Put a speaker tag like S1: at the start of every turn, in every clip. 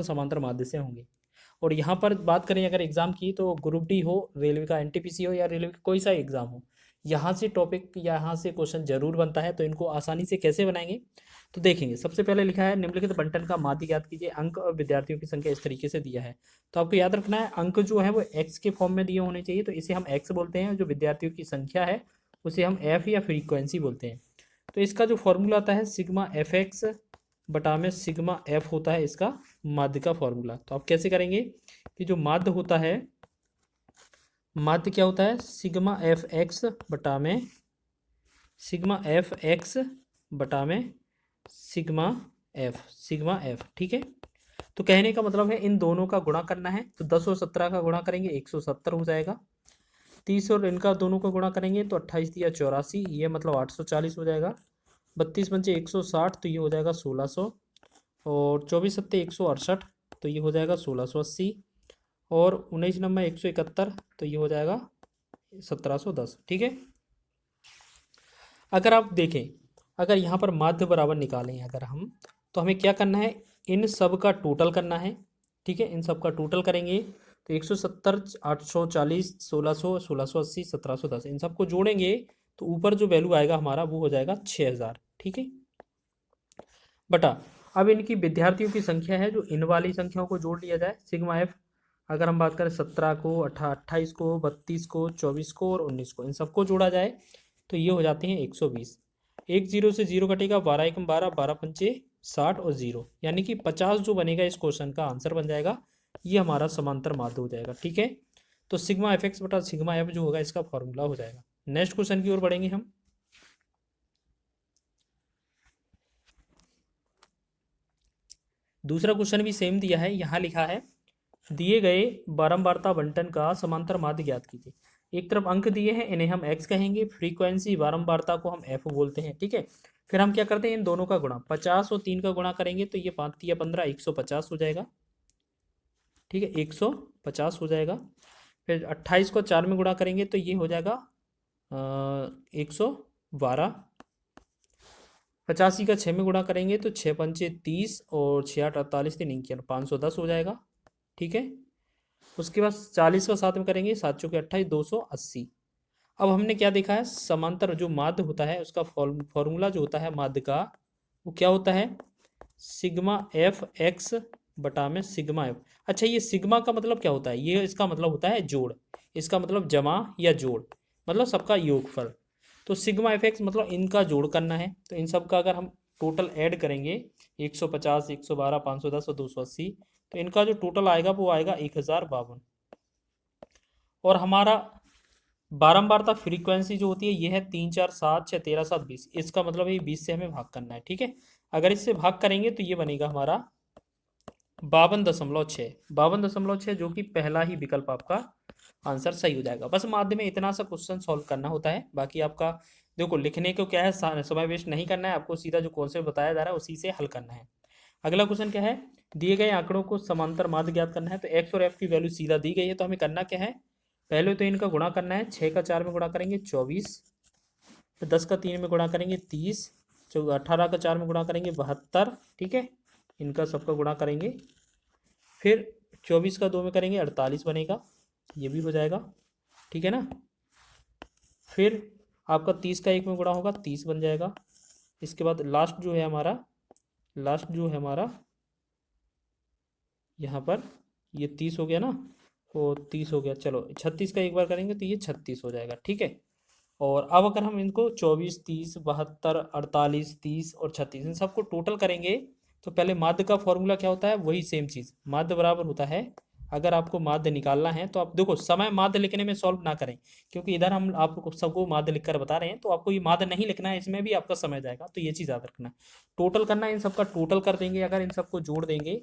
S1: समांतर माध्य से होंगे। और यहाँ पर बात करें अगर एग्जाम की, तो ग्रुप डी हो, रेलवे का एनटीपीसी हो या रेलवे का कोई सा एग्जाम हो, यहाँ से टॉपिक, यहाँ से क्वेश्चन जरूर बनता है। तो इनको आसानी से कैसे बनाएंगे, तो देखेंगे। सबसे पहले लिखा है निम्नलिखित बंटन का माध्य ज्ञात कीजिए, अंक और विद्यार्थियों की संख्या इस तरीके से दिया है। तो आपको याद रखना है, अंक जो है वो एक्स के फॉर्म में दिए होने चाहिए, तो इसे हम एक्स बोलते हैं। जो विद्यार्थियों की संख्या है उसे हम एफ या फ्रीक्वेंसी बोलते हैं। तो इसका जो फॉर्मूला आता है सिग्मा एफ एक्स बटा में सिग्मा एफ होता है इसका माध्य का फॉर्मूला। तो आप कैसे करेंगे कि जो माध्य होता है, माध्य क्या होता है, सिग्मा एफ एक्स बटा में सिग्मा एफ एक्स बटा में सिग्मा एफ, ठीक है। तो कहने का मतलब है इन दोनों का गुणा करना है। तो 10 और 17 का गुणा करेंगे 170 हो जाएगा। 30 और इनका दोनों का गुणा करेंगे तो 28 या 84, ये मतलब 840 हो जाएगा। 32 पंचे 160, तो ये हो जाएगा 1600। और 24 सत्ते 168, तो ये हो जाएगा 1680। और 19 नंबर 171, तो ये हो जाएगा 1710, ठीक है। अगर आप देखें, अगर यहाँ पर माध्य बराबर निकालें अगर हम, तो हमें क्या करना है, इन सब का टोटल करना है, ठीक है। इन सब का टोटल करेंगे तो 170, 840, 1600, 1680, 1710, इन सबको जोड़ेंगे तो ऊपर जो वैल्यू आएगा हमारा वो हो जाएगा 6000, ठीक है। बटा अब इनकी विद्यार्थियों की संख्या है, जो इन वाली संख्याओं को जोड़ लिया जाए, सिग्मा एफ। अगर हम बात करें 17 को, 28 को, 32 को, 24 को और 19 को, इन सबको जोड़ा जाए तो ये हो जाते हैं 120। एक जीरो से जीरो कटेगा, 12 एकम 12, 12 पंचे 60 और जीरो, यानी कि 50 जो बनेगा इस क्वेश्चन का आंसर बन जाएगा। ये हमारा समांतर माध्य हो जाएगा, ठीक है। तो सिग्मा एफ एक्स बटा सिग्मा एफ जो होगा इसका फॉर्मूला हो जाएगा। नेक्स्ट क्वेश्चन की ओर बढ़ेंगे हम। दूसरा क्वेश्चन भी सेम दिया है, यहाँ लिखा है दिए गए बारंबारता बंटन का समांतर माध्य ज्ञात कीजिए। एक तरफ अंक दिए हैं, इन्हें हम एक्स कहेंगे, फ्रीक्वेंसी बारंबारता को हम एफ बोलते हैं, ठीक है। फिर हम क्या करते हैं, इन दोनों का गुणा 50 और 3 का गुणा करेंगे तो ये 5 या 15, 150 हो जाएगा, ठीक है, 150 हो जाएगा। फिर 28 को 4 में गुणा करेंगे तो ये हो जाएगा 112। 85 का 6 में गुणा करेंगे तो 6 पंचे 30 और 6 8 48 3 51, 510 हो जाएगा, ठीक है। उसके बाद 40 का 7 में करेंगे, 7 चौके 28, 280। अब हमने क्या देखा है, समांतर जो माध्य होता है उसका फॉर्मूला जो होता है माध्य का, वो क्या होता है, सिग्मा एफ एक्स बटा में सिग्मा एफ। अच्छा, ये सिग्मा का मतलब क्या होता है, ये इसका मतलब होता है जोड़, इसका मतलब जमा या जोड़, मतलब सबका योगफल। तो सिग्मा एफ एक्स मतलब इनका जोड़ करना है। तो इन सब का अगर हम टोटल ऐड करेंगे 150, 112, 510 और 280, तो इनका जो टोटल आएगा वो आएगा 1052। और हमारा बारंबारता फ्रीक्वेंसी जो होती है ये है 3 4 7 6 13 7 20, इसका मतलब ये 20 से हमें भाग करना है, ठीक है। अगर इससे भाग करेंगे तो ये बनेगा हमारा 52.6, 52.6, जो कि पहला ही विकल्प आपका आंसर सही हो जाएगा। बस माध्य में इतना सा क्वेश्चन सॉल्व करना होता है, बाकी आपका देखो लिखने को क्या है, समय वेस्ट नहीं करना है आपको, सीधा जो कॉन्सेप्ट बताया जा रहा है उसी से हल करना है। अगला क्वेश्चन क्या है, दिए गए आंकड़ों को समांतर माध्य ज्ञात करना है। तो एक्स और एफ की वैल्यू सीधा दी गई है, तो हमें करना क्या है, पहले तो इनका गुणा करना है। 6 का 4 में गुणा करेंगे 24, फिर 10 का 3 में गुणा करेंगे 30, 18 का 4 में गुणा करेंगे 72, ठीक है। इनका सबका गुणा करेंगे, फिर 24 का 2 में करेंगे 48 बनेगा, ये भी हो जाएगा, ठीक है ना। फिर आपका 30 का 1 में गुणा होगा 30 बन जाएगा। इसके बाद लास्ट जो है हमारा यहाँ पर ये 30 हो गया ना, तो 30 हो गया। चलो 36 का एक बार करेंगे तो ये 36 हो जाएगा, ठीक है। और अब अगर हम इनको 24, 30, 72, 48, 30 और 36 इन सबको टोटल करेंगे, तो पहले माध्य का फॉर्मूला क्या होता है, वही सेम चीज़, माध्य बराबर होता है। अगर आपको माध्य निकालना है तो आप देखो, समय माध्य लिखने में सॉल्व ना करें, क्योंकि इधर हम आपको सबको माध्य लिखकर बता रहे हैं, तो आपको ये माध्य नहीं लिखना है, इसमें भी आपका समय जाएगा, तो ये चीज़ याद रखना। टोटल करना है, इन सबका टोटल कर देंगे। अगर इन सबको जोड़ देंगे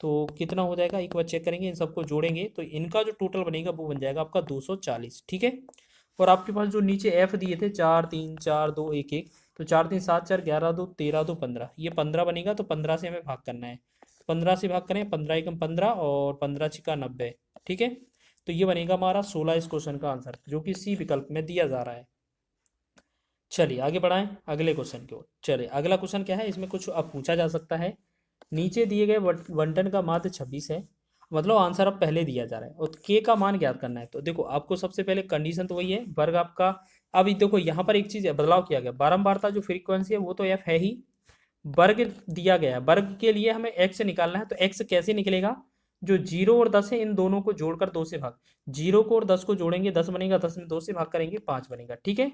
S1: तो कितना हो जाएगा, एक बार चेक करेंगे, इन सबको जोड़ेंगे तो इनका जो टोटल बनेगा वो बन जाएगा आपका 240, ठीक है। और आपके पास जो नीचे एफ दिए थे 4 3 4 2 1 1, तो 4 3 7 4 11 2 13 2 15, ये 15 बनेगा। तो 15 से हमें भाग करना है, 15 से भाग करें, 15 एकम 15 और 15 छिका 90, ठीक है। तो ये बनेगा हमारा 16 इस क्वेश्चन का आंसर, जो कि सी विकल्प में दिया जा रहा है। चलिए आगे बढ़ाएं अगले क्वेश्चन की ओर। चलिए अगला क्वेश्चन क्या है, इसमें कुछ अब पूछा जा सकता है। नीचे दिए गए बंटन का माध्य 26 है, मतलब आंसर अब पहले दिया जा रहा है और के का मान ज्ञात करना है। तो देखो आपको सबसे पहले कंडीशन तो वही है, वर्ग आपका। अब देखो यहाँ पर एक चीज़ है, बदलाव किया गया, बारंबारता जो फ्रीक्वेंसी है वो तो एफ है ही, वर्ग दिया गया है, वर्ग के लिए हमें एक्स निकालना है। तो एक्स कैसे निकलेगा, जो 0 और 10 है इन दोनों को जोड़कर 2 से भाग, 0 को और 10 को जोड़ेंगे 10 बनेगा, 10 में 2 से भाग करेंगे 5 बनेगा, ठीक है।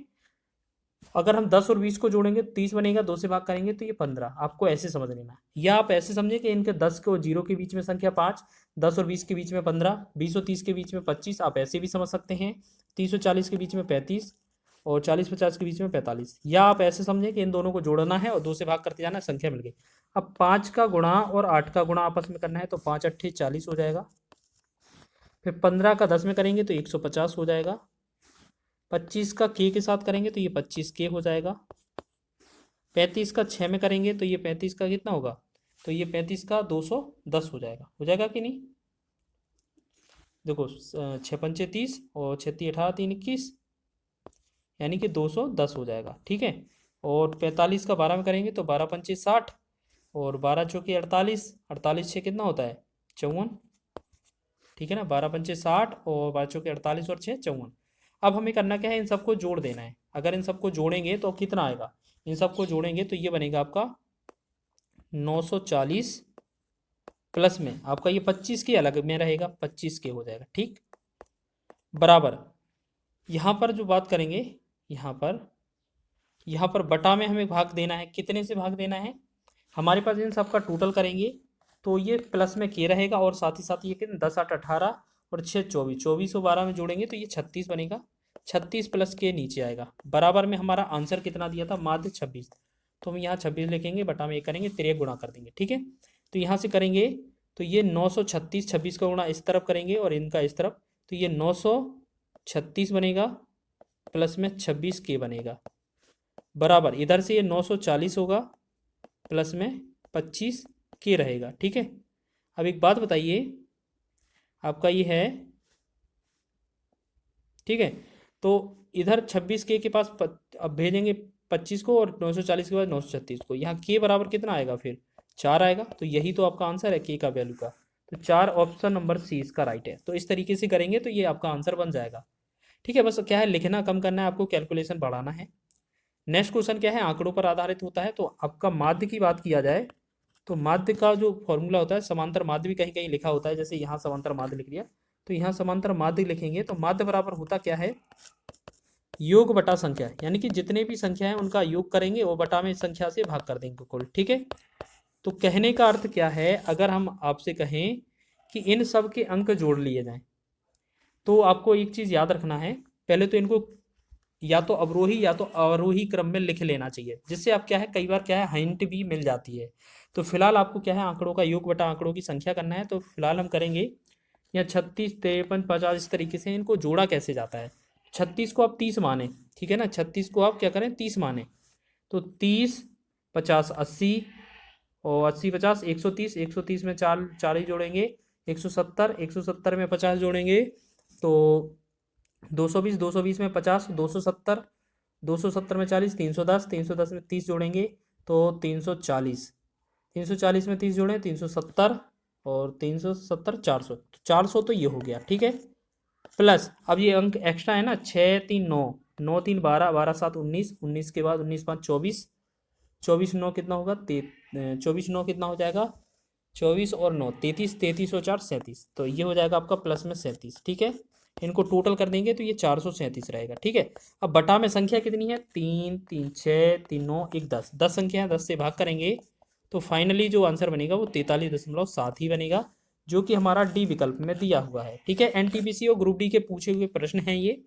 S1: अगर हम 10 और 20 को जोड़ेंगे 30 बनेगा, 2 से भाग करेंगे तो ये 15। आपको ऐसे समझ लेना है, या आप ऐसे समझे कि इनके 10 को 0 के बीच में संख्या 5, 10 और 20 के बीच में 15, 20 और 30 के बीच में 25, आप ऐसे भी समझ सकते हैं, 30 और 40 के बीच में 35 और 40-50 के बीच में 45, या आप ऐसे समझें कि इन दोनों को जोड़ना है और 2 से भाग करते जाना है, संख्या मिल गई। अब 5 का गुणा और 8 का गुणा आपस में करना है, तो 5 अट्ठे 40 हो जाएगा। फिर 15 का 10 में करेंगे तो 150 हो जाएगा। 25 का के साथ करेंगे तो ये 25 के हो जाएगा। 35 का 6 में करेंगे तो ये 35 का कितना होगा, तो ये 35 का 210 हो जाएगा कि नहीं। देखो 6 पंचे 30 और 36 18 3 21, यानी कि 210 हो जाएगा, ठीक है। और 45 का 12 में करेंगे तो 12 पंचे 60 और 12 चौके 48, 48 6 कितना होता है 54, ठीक है ना। 12 पंचे 60 और 12 चौके 48 और 6 54। अब हमें करना क्या है, इन सबको जोड़ देना है। अगर इन सबको जोड़ेंगे तो कितना आएगा, इन सबको जोड़ेंगे तो ये बनेगा आपका 940 प्लस में आपका ये 25 के अलग में रहेगा, 25 के हो जाएगा, ठीक। बराबर यहाँ पर जो बात करेंगे, यहाँ पर बटा में हमें भाग देना है, कितने से भाग देना है, हमारे पास इन सबका टोटल करेंगे तो ये प्लस में के रहेगा और साथ ही साथ ये कितने 10 8 18 और 6 24, 24 और 12 में जोड़ेंगे तो ये 36 बनेगा। 36 प्लस के नीचे आएगा, बराबर में हमारा आंसर कितना दिया था, माध्य 26। तो हम यहाँ 26 लिखेंगे, बटा में एक करेंगे, तिरक गुणा कर देंगे, ठीक है। तो यहाँ से करेंगे तो ये 936, 26 का गुणा इस तरफ करेंगे और इनका इस तरफ, तो ये 936 बनेगा प्लस में 26 के बनेगा, बराबर इधर से ये 940 होगा प्लस में 25 के रहेगा, ठीक है। अब एक बात बताइए, आपका ये है, ठीक है। तो इधर 26 के पास अब भेजेंगे 25 को और 940 के बाद 936 को, यहाँ के बराबर कितना आएगा, फिर 4 आएगा। तो यही तो आपका आंसर है के का वैल्यू का, तो 4 ऑप्शन नंबर सी इसका राइट है। तो इस तरीके से करेंगे तो ये आपका आंसर बन जाएगा, ठीक है। बस क्या है, लिखना कम करना है, आपको कैलकुलेशन बढ़ाना है। नेक्स्ट क्वेश्चन क्या है, आंकड़ों पर आधारित होता है। तो आपका माध्य की बात किया जाए तो माध्य का जो फॉर्मूला होता है, समांतर माध्य भी कहीं कहीं लिखा होता है, जैसे यहाँ समांतर माध्य लिख लिया, तो यहाँ समांतर माध्य लिखेंगे तो माध्य बराबर होता क्या है, योग बटा संख्या, यानी कि जितने भी संख्या है उनका योग करेंगे और बटा में संख्या से भाग कर देंगे कुल, ठीक है। तो कहने का अर्थ क्या है, अगर हम आपसे कहें कि इन सब के अंक जोड़ लिए जाएं तो आपको एक चीज़ याद रखना है, पहले तो इनको या तो अवरोही या तो आरोही क्रम में लिख लेना चाहिए, जिससे आप क्या है, कई बार क्या है हिंट भी मिल जाती है। तो फिलहाल आपको क्या है, आंकड़ों का योग बटा आंकड़ों की संख्या करना है। तो फिलहाल हम करेंगे या 36 53 50 इस तरीके से इनको जोड़ा कैसे जाता है। 36 को आप 30 माने, ठीक है ना, 36 को आप क्या करें 30 माने, तो 30 50 80 और 80 50 130, 130 में 4 4 ही जोड़ेंगे, 170, 170 में 50 जोड़ेंगे तो 220, 220 में 50, 270, 270 में 40, 310, 310 में 30 जोड़ेंगे तो 340, 340 में 30 जोड़ें 370 और 370 400, तो 400 तो ये हो गया, ठीक है। प्लस अब ये अंक एक्स्ट्रा है ना, 6 3 9, 9 3 12, 12 7 19, 19 के बाद 19 5 24, 24 9 कितना होगा 24 9 कितना हो जाएगा 24 और 9 33, 33 और 4 37, तो ये हो जाएगा आपका प्लस में 37, ठीक है। इनको टोटल कर देंगे तो ये 437 रहेगा, ठीक है। अब बटा में संख्या कितनी है, 3 3 6 3 9 1 10, 10 संख्या है, 10 से भाग करेंगे तो फाइनली जो आंसर बनेगा वो 43.7 ही बनेगा, जो कि हमारा डी विकल्प में दिया हुआ है, ठीक है। एनटीपीसी और ग्रुप डी के पूछे हुए प्रश्न हैं ये।